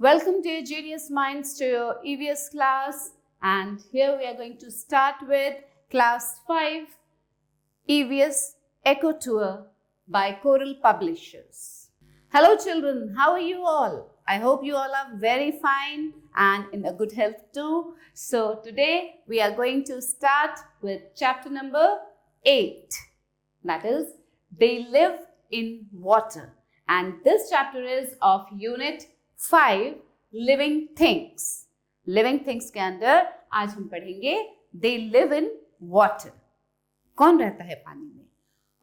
Welcome dear Genius Minds to your EVS class, and here we are going to start with class 5 EVS Echo Tour by Coral Publishers. Hello children, how are you all? I hope you all are very fine and in a good health too. So today we are going to start with chapter number 8, that is They Live in Water, and this chapter is of unit 5 living things. living things के अंदर आज हम पढ़ेंगे they live in water. कौन रहता है पानी में?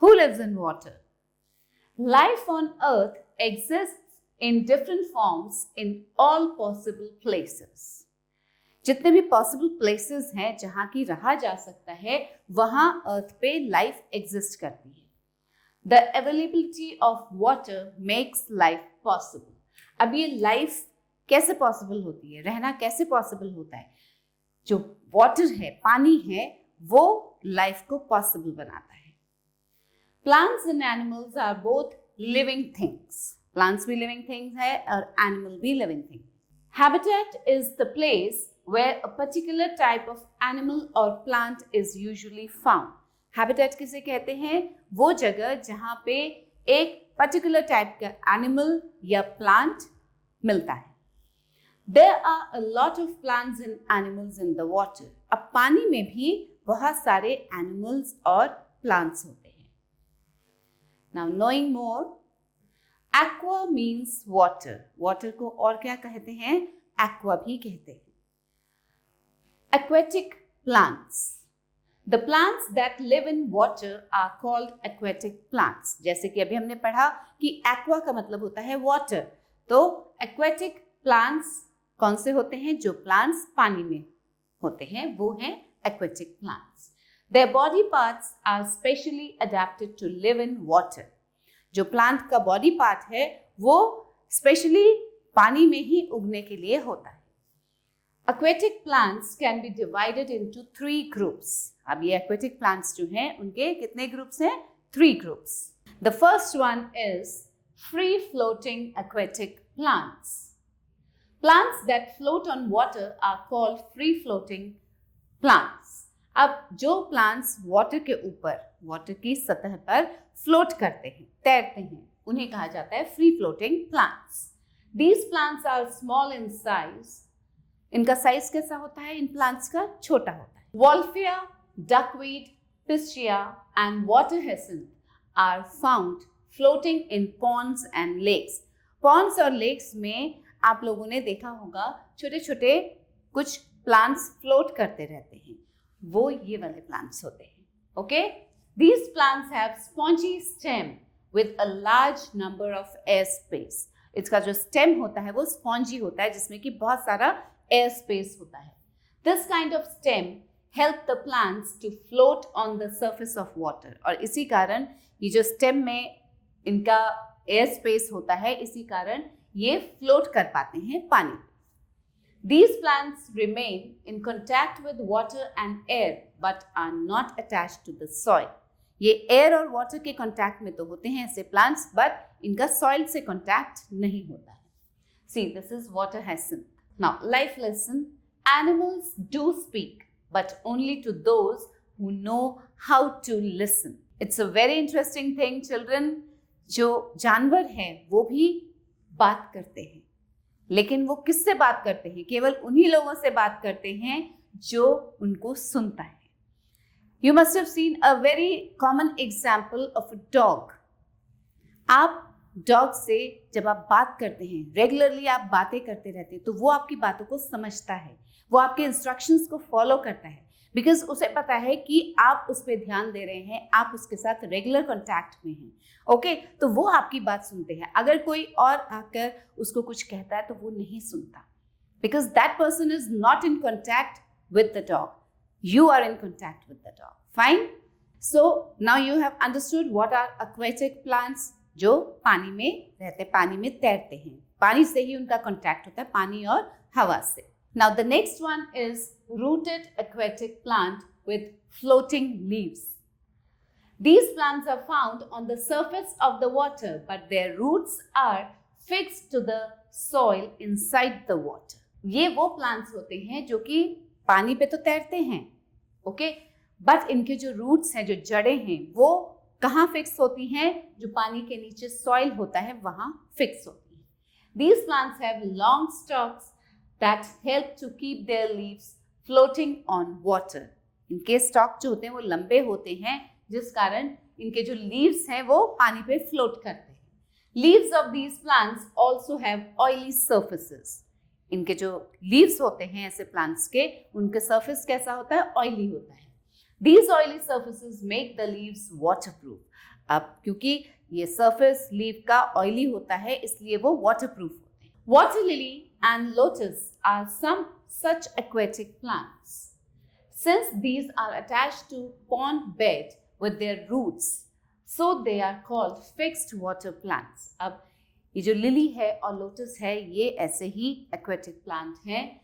Who lives in water? Life on earth exists in different forms in all possible places. जितने भी possible places हैं जहाँ की रहा जा सकता है वहाँ earth पे life exist करती है. The availability of water makes life possible. अब ये लाइफ कैसे पॉसिबल होती है, रहना कैसे पॉसिबल होता है? जो वाटर है, पानी है, वो लाइफ को पॉसिबल बनाता है. Plants and animals are both living things. Plants भी लिविंग थिंग्स है और एनिमल भी living thing. Habitat is the place where a particular type of animal और plant is usually found. Habitat किसे कहते हैं? वो जगह जहां पे एक पर्टिकुलर टाइप का एनिमल या प्लांट मिलता है. There are a lot of plants and animals in the water. अब पानी में भी बहुत सारे एनिमल्स और प्लांट्स होते हैं. Now knowing more, aqua means water. Water को और क्या कहते हैं? Aqua भी कहते हैं. Aquatic plants. The plants that live in water are called aquatic plants. जैसे कि अभी हमने पढ़ा कि aqua का मतलब होता है water. तो aquatic plants कौन से होते हैं? जो plants पानी में होते हैं वो हैं aquatic plants. Their body parts are specially adapted to live in water. जो plant का body part है वो specially पानी में ही उगने के लिए होता है. Aquatic plants can be divided into 3 groups. अब ये aquatic plants जो हैं उनके कितने groups हैं? 3 groups. The first one is free floating aquatic plants. Plants that float on water are called free floating plants. अब जो plants water के ऊपर, water की सतह पर float करते हैं, तैरते हैं, उन्हें कहा जाता है free floating plants. These plants are small in size. इनका साइज कैसा होता है? इन प्लांट्स का छोटा होता है. Wolfia, duckweed, piscia and water hyacinth are found floating in ponds and lakes. Ponds और lakes में आप लोगों ने देखा होगा छोटे छोटे कुछ प्लांट्स फ्लोट करते रहते हैं, वो ये वाले प्लांट्स होते हैं. Okay, these plants have spongy stem with a large number of air space. इसका जो स्टेम होता है वो स्पॉन्जी होता है जिसमें कि बहुत सारा एयर स्पेस होता है. This kind of stem help the plants to float on the surface of water. और इसी कारण ये जो स्टेम में इनका एयर स्पेस होता है, इसी कारण ये फ्लोट कर पाते हैं पानी. These plants remain in contact with water and air but are not attached to the soil. ये एयर और वाटर के कांटेक्ट में तो होते हैं ऐसे प्लांट्स, बट इनका सॉइल से कांटेक्ट नहीं होता है. See, this is water hyacinth. Now, life lesson. Animals do speak, but only to those who know how to listen. It's a very interesting thing, children. जो जानवर हैं वो भी बात करते हैं, लेकिन वो किससे बात करते हैं? केवल उन्हीं लोगों से बात करते हैं जो उनको सुनता है. You must have seen a very common example of a dog. आप डॉग से जब आप बात करते हैं, रेगुलरली आप बातें करते रहते हैं, तो वो आपकी बातों को समझता है, वो आपके इंस्ट्रक्शंस को फॉलो करता है, बिकॉज उसे पता है कि आप उस पर ध्यान दे रहे हैं, आप उसके साथ रेगुलर कॉन्टैक्ट में हैं. ओके, तो वो आपकी बात सुनते हैं. अगर कोई और आकर उसको कुछ कहता है तो वो नहीं सुनता, because that person is not in contact with the dog. You are in contact with the dog. Fine? So now you have understood what are aquatic plants. जो पानी में रहते, पानी में तैरते हैं, पानी से ही उनका कांटेक्ट होता है, पानी और हवा से. Now the next one is rooted aquatic plant with floating leaves. These plants are found on the surface of the water, but their roots are fixed to the soil inside the water. ये वो plants होते हैं जो कि पानी पे तो तैरते हैं, ओके, बट इनके जो रूट्स हैं, जो जड़ें हैं, वो कहाँ फिक्स होती हैं? जो पानी के नीचे सॉइल होता है वहाँ फिक्स होती हैं. These plants have long stalks that help to keep their leaves floating on water. इनके स्टॉक जो होते हैं वो लंबे होते हैं, जिस कारण इनके जो लीव्स हैं वो पानी पे फ्लोट करते हैं. Leaves of these plants also have oily surfaces. इनके जो लीव्स होते हैं ऐसे प्लांट्स के, उनका सरफेस कैसा होता है? ऑयली होता है. These oily surfaces make the leaves waterproof. अब क्योंकि ये सरफेस लीव का ऑयली होता है, इसलिए वो वाटरप्रूफ होते हैं. Water lily and lotus are some such aquatic plants. Since these are attached to pond bed with their roots, so they are called fixed water plants. अब ये जो लिली है और लोटस है, ये ऐसे ही एक्वेटिक प्लांट हैं.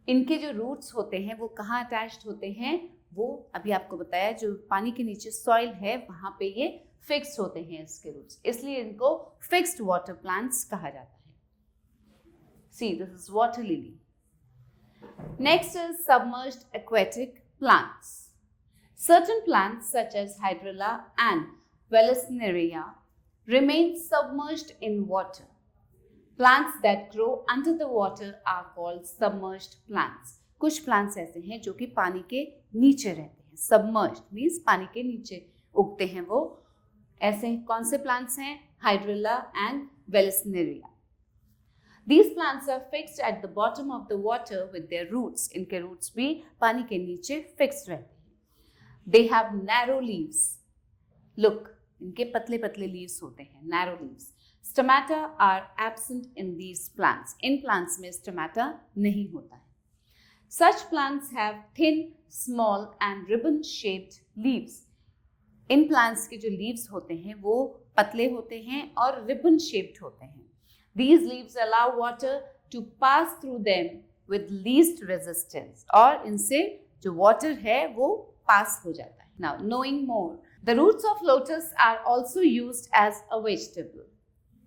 इनके जो रूट्स होते हैं वो कहाँ अटैच्ड होते हैं? वो अभी आपको बताया, जो पानी के नीचे सॉइल है वहाँ पे ये फिक्स्ड होते हैं इसके रूट्स, इसलिए इनको फिक्स्ड वाटर प्लांट्स कहा जाता है. See, this is water lily. Next is submerged aquatic plants. Certain plants such as hydrilla and vallisneria remain submerged in water. Plants that grow under the water are called submerged plants. कुछ plants ऐसे हैं जो कि पानी के नीचे रहते हैं. Submerged means पानी के नीचे उगते हैं वो. ऐसे कौन से प्लांट्स हैं? Hydrilla and vallisneria. These plants are fixed at the bottom of the water with their roots. इनके रूट्स भी पानी के नीचे फिक्स्ड रहते हैं. They have narrow leaves. Look, इनके पतले पतले leaves होते हैं, narrow leaves. Stomata are absent in these plants. In plants में stomata नहीं होता है. Such plants have thin, small and ribbon-shaped leaves. In plants के जो leaves होते हैं वो पतले होते हैं और ribbon-shaped होते हैं. These leaves allow water to pass through them with least resistance. और इनसे जो water है वो पास हो जाता है. Now, knowing more, the roots of lotus are also used as a vegetable.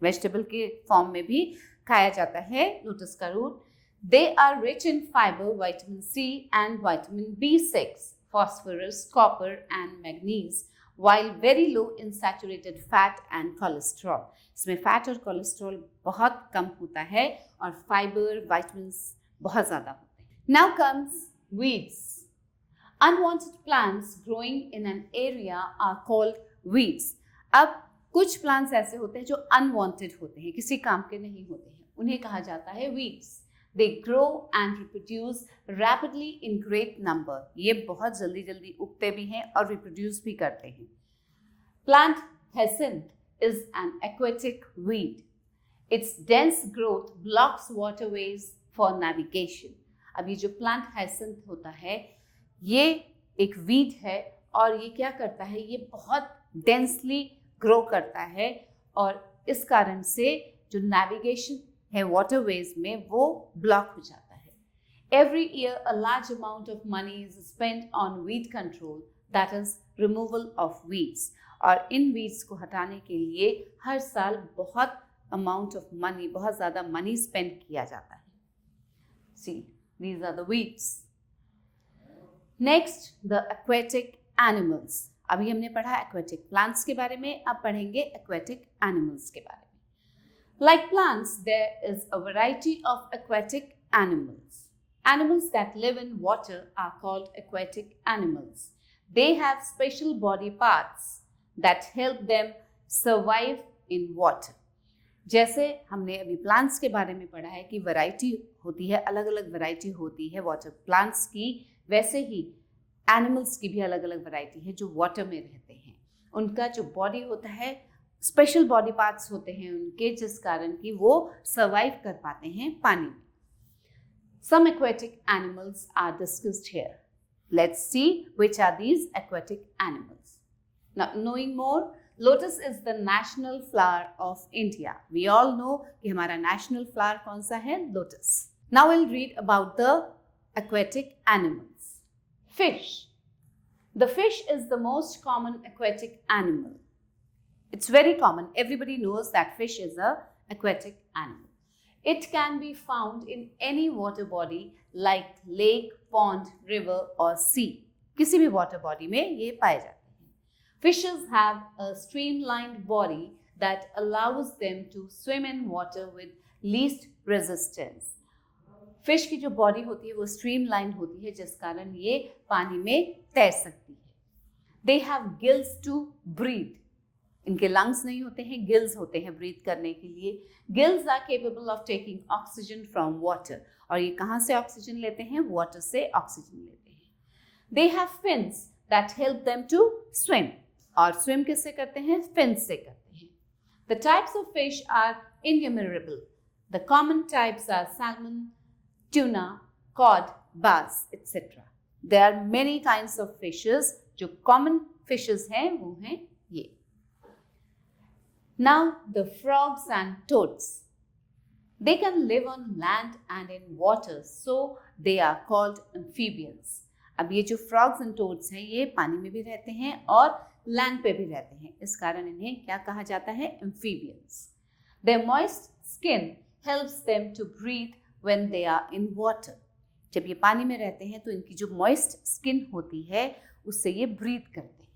Vegetable के फॉर्म में भी खाया जाता है लोटस का root. They are rich in fiber, vitamin C and vitamin B6, phosphorus, copper and magnesium, while very low in saturated fat and cholesterol. इसमें fat और cholesterol बहुत कम होता है और फाइबर, विटामिन्स बहुत ज़्यादा होते हैं. Now comes weeds. Unwanted plants growing in an area are called weeds. अब कुछ plants ऐसे होते हैं जो unwanted होते हैं, किसी काम के नहीं होते हैं, उन्हें कहा जाता है weeds. They grow and reproduce rapidly in great number. ये बहुत जल्दी जल्दी उगते भी हैं और reproduce भी करते हैं. Plant hyacinth is an aquatic weed. Its dense growth blocks waterways for navigation. अब ये जो plant hyacinth होता है, ये एक वीड है और ये क्या करता है? ये बहुत डेंसली ग्रो करता है और इस कारण से जो नेविगेशन है वाटरवेज में वो ब्लॉक हो जाता है. Every year a large amount of money is spent on weed control, that is removal of weeds. और इन वीड्स को हटाने के लिए हर साल बहुत अमाउंट ऑफ मनी, बहुत ज़्यादा मनी स्पेंड किया जाता है. See, these are the weeds. Next, the aquatic animals. अभी हमने पढ़ा एक्वेटिक प्लांट्स के बारे में, अब पढ़ेंगे एक्वेटिक एनिमल्स के बारे में. Like plants, there is a variety of aquatic animals. Animals that live in water are called aquatic animals. They have special body parts that help them survive in water. जैसे हमने अभी plants के बारे में पढ़ा है कि वैरायटी होती है, अलग अलग वैरायटी होती है वाटर प्लांट्स की, वैसे ही एनिमल्स की भी अलग अलग वैरायटी है जो वाटर में रहते हैं. उनका जो बॉडी होता है, स्पेशल बॉडी पार्ट्स होते हैं उनके, जिस कारण कि वो सर्वाइव कर पाते हैं पानी में. Some aquatic animals are discussed here. Let's see which are these aquatic animals. Now, knowing more, lotus is the national flower of India. We all know कि हमारा national flower कौन सा है? Lotus. Now we'll read about the aquatic animals. Fish. The fish is the most common aquatic animal. It's very common. Everybody knows that fish is an aquatic animal. It can be found in any water body like lake, pond, river or sea. किसी भी water body में ये पाए जाते हैं. Fishes have a streamlined body that allows them to swim in water with least resistance. Fish की जो body होती है वो स्ट्रीमलाइंड होती है जिस कारण ये पानी में तैर सकती है. They have gills to breathe. इनके लंग्स नहीं होते हैं, गिल्स होते हैं ब्रीथ करने के लिए. Gills are capable of taking oxygen from water. और ये कहाँ से ऑक्सीजन लेते हैं? वाटर से ऑक्सीजन लेते हैं. They have fins that help them to swim. और स्विम किससे करते हैं? फिन्स से करते हैं. The types of fish are innumerable. The common types are salmon, tuna, cod, bass etcetera. There are many kinds of fishes. जो common fishes हैं वो हैं ये. Now the frogs and toads. They can live on land and in water, so they are called amphibians. अब ये जो frogs and toads हैं ये पानी में भी रहते हैं और land पे भी रहते हैं. इस कारण इन्हें क्या कहा जाता है? Amphibians. Their moist skin helps them to breathe when they are in water. जब ये पानी में रहते हैं तो इनकी जो moist skin होती है उससे ये breathe करते हैं.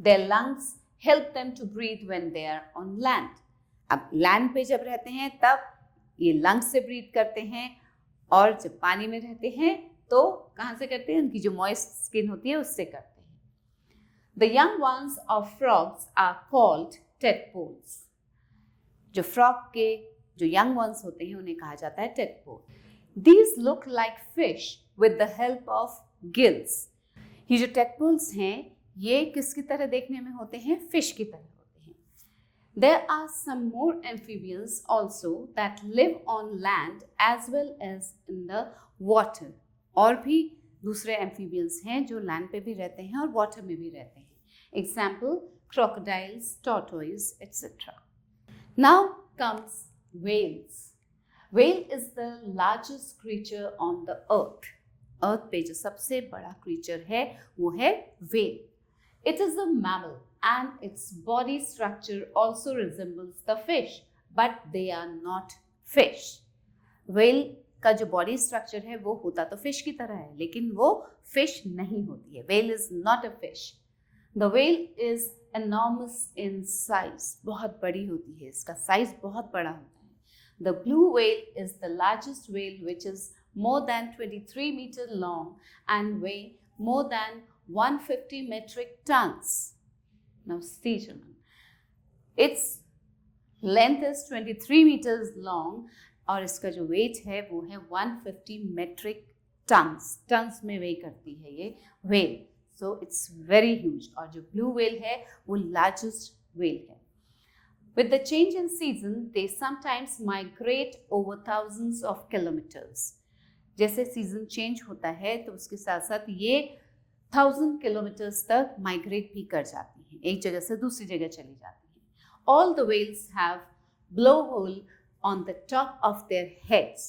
Their lungs help them to breathe when they are on land. अब land पे जब रहते हैं तब ये lungs से breathe करते हैं और जब पानी में रहते हैं तो कहाँ से करते हैं? उनकी जो moist skin होती है उससे करते हैं. The young ones of frogs are called tadpoles. जो frog के जो young ones होते हैं उन्हें कहा जाता है tadpole. These look like fish with the help of gills. ये जो tadpoles हैं ये किसकी तरह देखने में होते हैं? फिश की तरह होते हैं. There are some more amphibians also that live on land as well as in the water. और भी दूसरे amphibians हैं जो land पे भी रहते हैं और water में भी रहते हैं. Example, crocodiles, tortoise, etc. Now comes whales. Whale is the largest creature on the earth. अर्थ पे जो सबसे बड़ा creature है वो है whale. It is a mammal and its body structure also resembles the fish, but they are not fish. Whale का जो body structure है वो होता तो fish की तरह है लेकिन वो fish नहीं होती है. Whale is not a fish. The whale is enormous in size. बहुत बड़ी होती है, इसका size बहुत बड़ा होता है. The blue whale is the largest whale which is more than 23 meters long and weigh more than 150 metric tons. Now see children, its length is 23 meters long और इसका जो weight है वो है 150 metric tons. Tons में weigh करती है ये whale. So it's very huge. और जो blue whale है वो largest whale है. With the change in season, they sometimes migrate over thousands of kilometers. जैसे सीजन चेंज होता है तो उसके साथ साथ ये 1000 किलोमीटर्स तक माइग्रेट भी कर जाती हैं, एक जगह से दूसरी जगह चली जाती हैं. All the whales have blowhole on the top of their heads.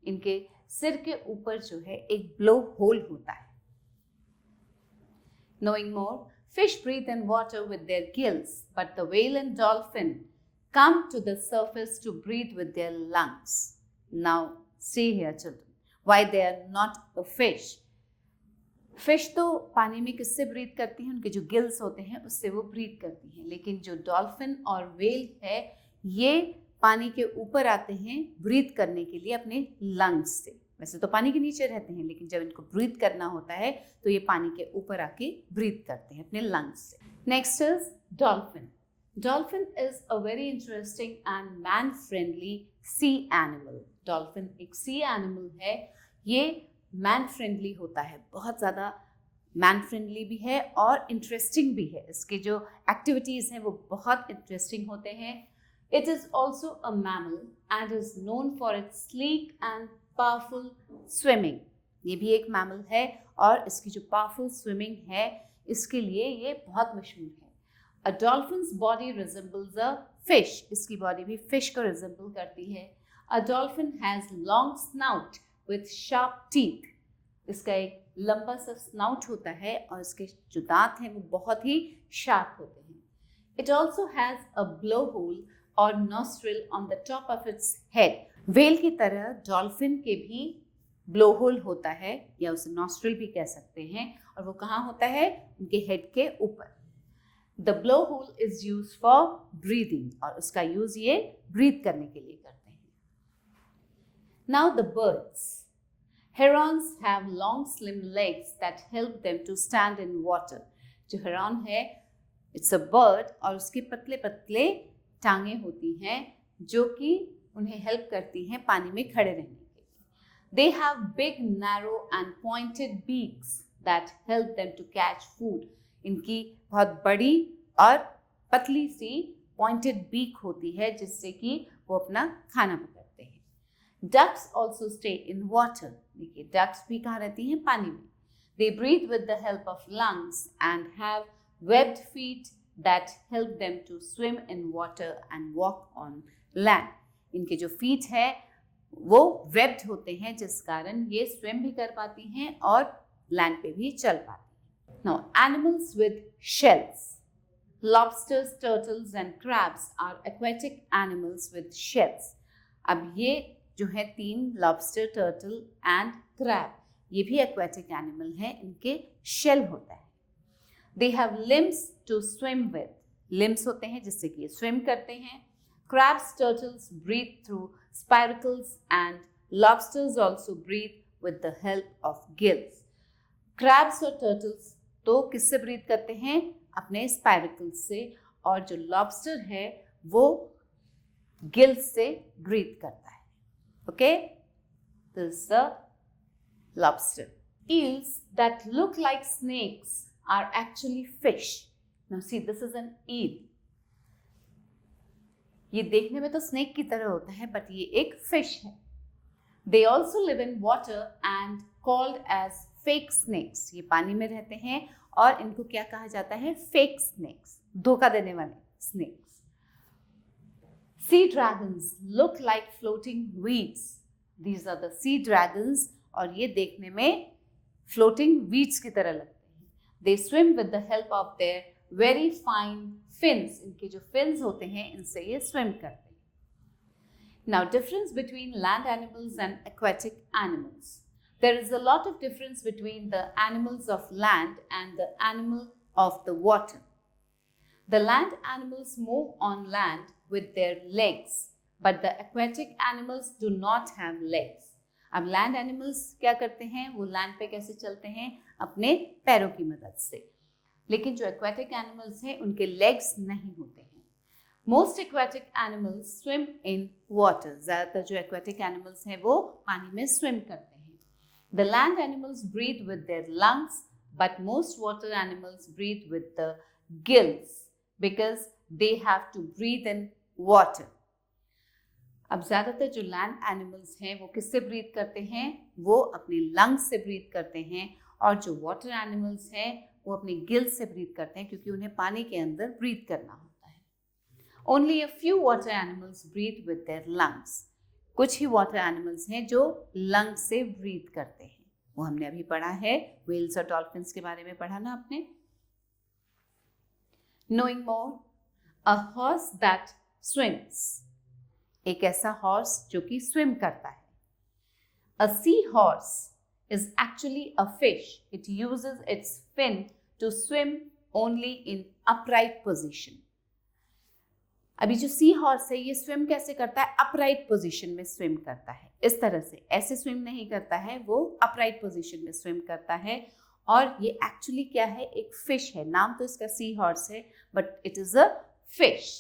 इनके सिर के ऊपर जो है एक blowhole होता है. Knowing more, fish breathe in water with their gills, but the whale and dolphin come to the surface to breathe with their lungs. Now see here children, why they are not a fish. Fish तो पानी में किससे breathe करती हैं? उनके जो gills होते हैं उससे वो ब्रीथ करती हैं. लेकिन जो डॉल्फिन और व्हेल है ये पानी के ऊपर आते हैं ब्रीथ करने के लिए अपने लंग्स से. वैसे तो पानी के नीचे रहते हैं लेकिन जब इनको ब्रीथ करना होता है तो ये पानी के ऊपर आके ब्रीथ करते हैं अपने लंग्स से. Next is dolphin. Dolphin is a very interesting and man friendly sea animal. Dolphin एक सी एनिमल है. ये मैन फ्रेंडली होता है, बहुत ज़्यादा मैन फ्रेंडली भी है और इंटरेस्टिंग भी है. इसके जो एक्टिविटीज़ हैं वो बहुत इंटरेस्टिंग होते हैं. It is also a mammal and is known for its sleek and powerful swimming. ये भी एक मैमल है और इसकी जो पावरफुल स्विमिंग है इसके लिए ये बहुत मशहूर है. A dolphin's body resembles a fish. इसकी बॉडी भी फिश को रिजेंबल करती है. A dolphin has long snout with sharp teeth. इसका एक लंबा सा स्नाउट होता है और इसके जो दांत हैं वो बहुत ही शार्प होते हैं. It also has a blowhole or nostril on the top of its head. Whale की तरह डॉल्फिन के भी ब्लो होल होता है या उसे नॉस्ट्रिल भी कह सकते हैं, और वो कहाँ होता है? उनके हेड के ऊपर। The blow hole is use for breathing, और उसका यूज ये ब्रीथ करने के लिए करते हैं। Now the birds. Herons have long slim legs that help them to stand in water. जो heron है, it's a bird, और उसके पतले पतले टांगे होती हैं जो कि उन्हें हेल्प करती हैं पानी में खड़े रहने के लिए। They have big, narrow and pointed beaks that help them to catch food. इनकी बहुत बड़ी और पतली सी pointed beak होती है जिससे कि वो अपना खाना पकड़ते हैं। Ducks also stay in water. देखिए ducks भी कहाँ रहती हैं? पानी में। They breathe with the help of lungs and have webbed feet that help them to swim in water and walk on land. इनके जो feet है वो webbed होते हैं जिस कारण ये swim भी कर पाती हैं और land पे भी चल पाती हैं। Now animals with shells. Lobsters, turtles and crabs are aquatic animals with shells. अब ये जो है 3 लॉबस्टर, टर्टल एंड क्रैब, ये भी एक्वेटिक एनिमल है, इनके शेल होता है। They have limbs to swim with, limbs होते हैं जिससे कि ये स्विम करते हैं। Crabs, turtles breathe through spiracles and lobsters also breathe with the help of gills. Crabs और टर्टल्स तो किससे ब्रीथ करते हैं? अपने स्पाइरकल्स से, और जो लॉबस्टर है वो गिल्स से ब्रीथ करता है। Okay, this is the lobster. Eels that look like snakes are actually fish. Now see, this is an eel. ये देखने में तो snake की तरह होता है, but ये एक fish है। They also live in water and called as fake snakes. ये पानी में रहते हैं और इनको क्या कहा जाता है? Fake snakes, धोखा देने वाले snakes. Sea dragons look like floating weeds. These are the sea dragons, और ये देखने में floating weeds की तरह लगते हैं। They swim with the help of their very fine fins. इनके जो fins होते हैं इनसे ये swim करते हैं। Now difference between land animals and aquatic animals. There is a lot of difference between the animals of land and the animal of the water. The land animals move on land with their legs, but the aquatic animals do not have legs. अब land animals क्या करते हैं? वो land पे कैसे चलते हैं? अपने पैरों की मदद से। लेकिन जो aquatic animals हैं उनके legs नहीं होते हैं। Most aquatic animals swim in water. ज़्यादातर जो aquatic animals हैं वो पानी में swim करते हैं। The land animals breathe with their lungs, but most water animals breathe with the gills because they have to breathe in water. अब ज़्यादातर जो लैंड एनिमल्स हैं वो किससे ब्रीथ करते हैं? वो अपने लंग्स से ब्रीथ करते हैं, और जो वाटर एनिमल्स हैं वो अपने गिल्स से ब्रीथ करते हैं क्योंकि उन्हें पानी के अंदर ब्रीथ करना होता है। Only a few water animals breathe with their lungs. कुछ ही वाटर एनिमल्स हैं जो लंग्स से ब्रीथ करते हैं, वो हमने अभी पढ़ा है। व्हेल्स और डॉल्फिन्स के बारे में पढ़ा ना आपने। Knowing more, a horse that swims. एक ऐसा हॉर्स जो कि स्विम करता है। A seahorse is actually a fish. It uses its fin to swim only in upright position. अभी जो सी हॉर्स है ये स्विम कैसे करता है? अपराइट पोजीशन में स्विम करता है। इस तरह से ऐसे स्विम नहीं करता है, वो अपराइट पोजीशन में स्विम करता है। और ये एक्चुअली क्या है? एक फिश है। नाम तो इसका सी हॉर्स है, but it is a fish.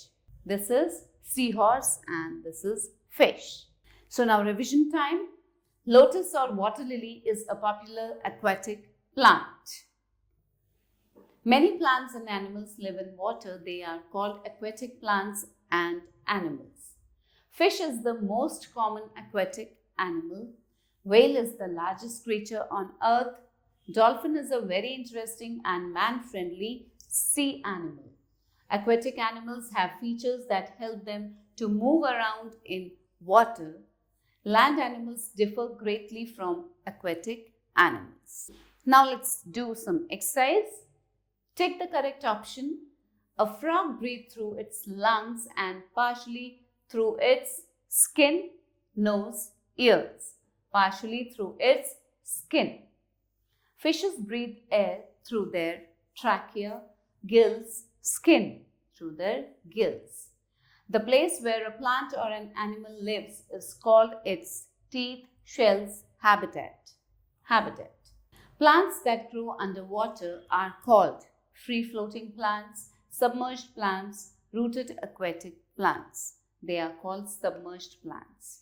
This is sea horse and this is fish. So now revision time. Lotus और water lily is a popular aquatic plant. Many plants and animals live in water. They are called aquatic plants and animals. Fish is the most common aquatic animal. Whale is the largest creature on earth. Dolphin is a very interesting and man-friendly sea animal. Aquatic animals have features that help them to move around in water. Land animals differ greatly from aquatic animals. Now let's do some exercise. Take the correct option. A frog breathes through its lungs and partially through its skin. nose, ears, partially through its skin. Fishes breathe air through their trachea, gills, skin through their gills. The place where a plant or an animal lives is called its teeth, shells, habitat. Plants that grow underwater are called free-floating plants, submerged plants, rooted aquatic plants. They are called submerged plants.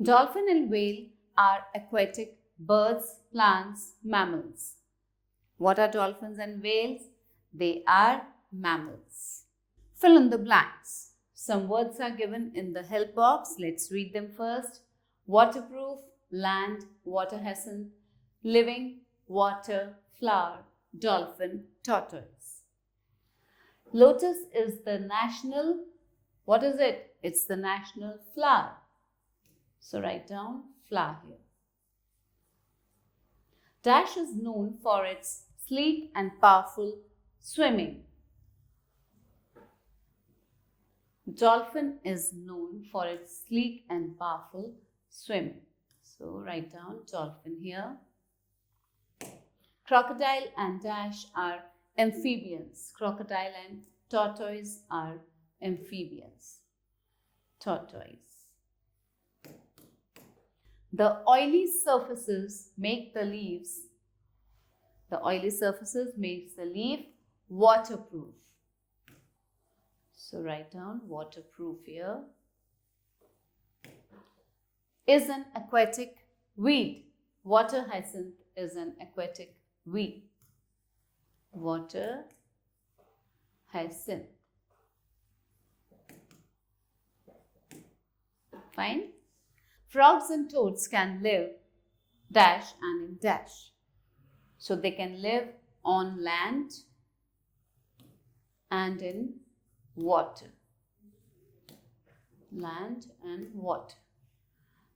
Dolphin and whale are aquatic birds, plants, mammals. What are dolphins and whales? They are mammals. Fill in the blanks. Some words are given in the help box. Let's read them first. Waterproof, land, water hyacinth, living, water, flower, dolphin, tortoise. Lotus is the national, what is it? It's the national flower. So write down flower here. Dash is known for its sleek and powerful swimming. Dolphin is known for its sleek and powerful swimming. So write down dolphin here. Crocodile and dash are amphibians. Crocodile and tortoise are amphibians. Tortoise. The oily surfaces make the leaf waterproof. So write down waterproof here. Is an aquatic weed. Water hyacinth is an aquatic weed. Water hyacinth. Fine. Frogs and toads can live dash and in dash. So they can live on land and in water. Land and water.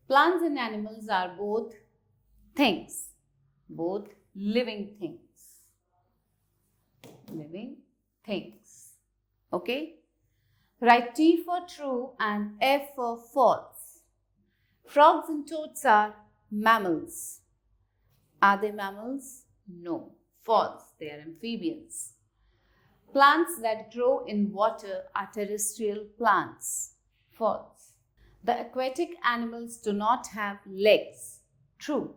Plants and animals are both things, both living things. Living things. Okay? Write T for true and F for false. Frogs and toads are mammals. Are they mammals? No. False. They are amphibians. Plants that grow in water are terrestrial plants. False. The aquatic animals do not have legs. True.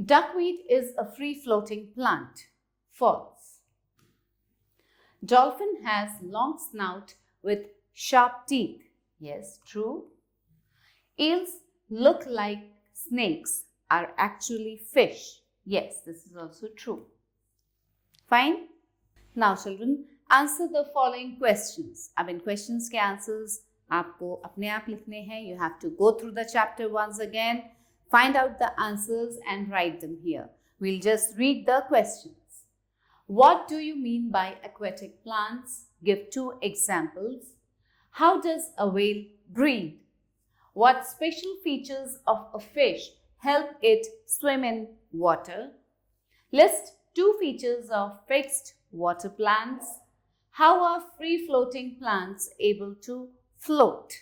Duckweed is a free-floating plant. False. Dolphin has long snout with sharp teeth. Yes, true. Eels look like snakes, are actually fish. Yes, this is also true. Fine. Now children, answer the following questions. अब इन questions के answers आपको अपने आप लिखने हैं. You have to go through the chapter once again, find out the answers and write them here. We'll just read the questions. What do you mean by aquatic plants? Give 2 examples. How does a whale breathe? What special features of a fish help it swim in water? List 2 features of fixed water plants. How are free-floating plants able to float?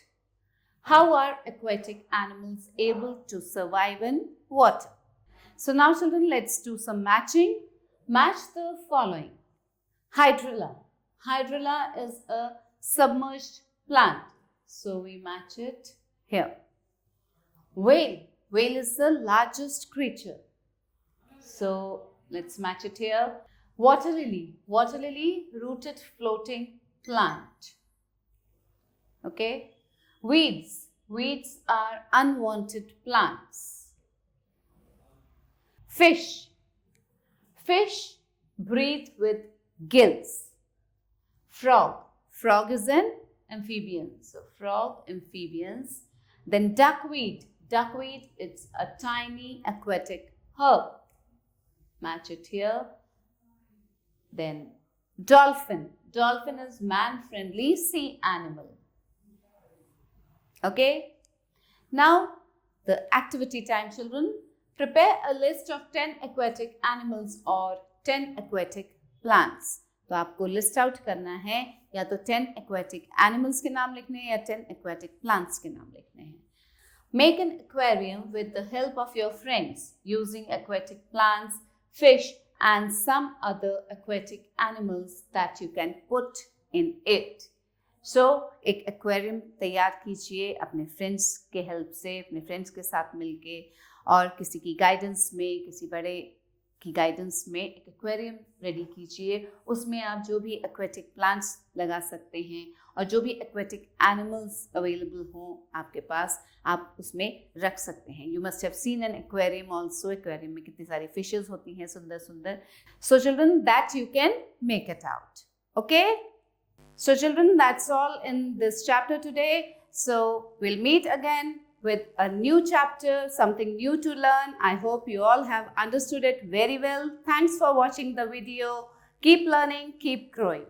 How are aquatic animals able to survive in water? So now children, let's do some matching. Match the following. Hydrilla. Hydrilla is a submerged plant. So we match it here. Whale. Whale is the largest creature. So let's match it here. Water lily. Water lily, rooted floating plant. Okay. Weeds. Weeds are unwanted plants. Fish. Fish breathe with gills. Frog. Frog is an amphibian. So frog, amphibians. Then duckweed. Duckweed, it's a tiny aquatic herb. Match it here. Then dolphin. Dolphin is man-friendly sea animal. Okay. Now the activity time, children. Prepare a list of 10 aquatic animals or 10 aquatic plants. तो आपको list out करना है, या तो 10 aquatic animals के नाम लिखने हैं या 10 एक्वेटिक प्लांट्स के नाम लिखने हैं. Make an aquarium with the help of your friends using aquatic plants, fish and some other aquatic animals that you can put in it. So, एक एक्वेरियम तैयार कीजिए अपने फ्रेंड्स के हेल्प से, अपने फ्रेंड्स के साथ मिलके, और किसी की गाइडेंस में, किसी बड़े की गाइडेंस में एक एक्वेरियम रेडी कीजिए. उसमें आप जो भी एक्वेटिक प्लांट्स लगा सकते हैं और जो भी एक्वेटिक एनिमल्स अवेलेबल हों आपके पास, आप उसमें रख सकते हैं. You must have seen an aquarium also. Aquarium में कितनी सारी फिशेज होती हैं सुंदर सुंदर. So children, that you can make it out. Okay, so children, that's all in this chapter today. So we'll meet again with a new chapter, something new to learn. I hope you all have understood it very well. Thanks for watching the video. Keep learning, keep growing.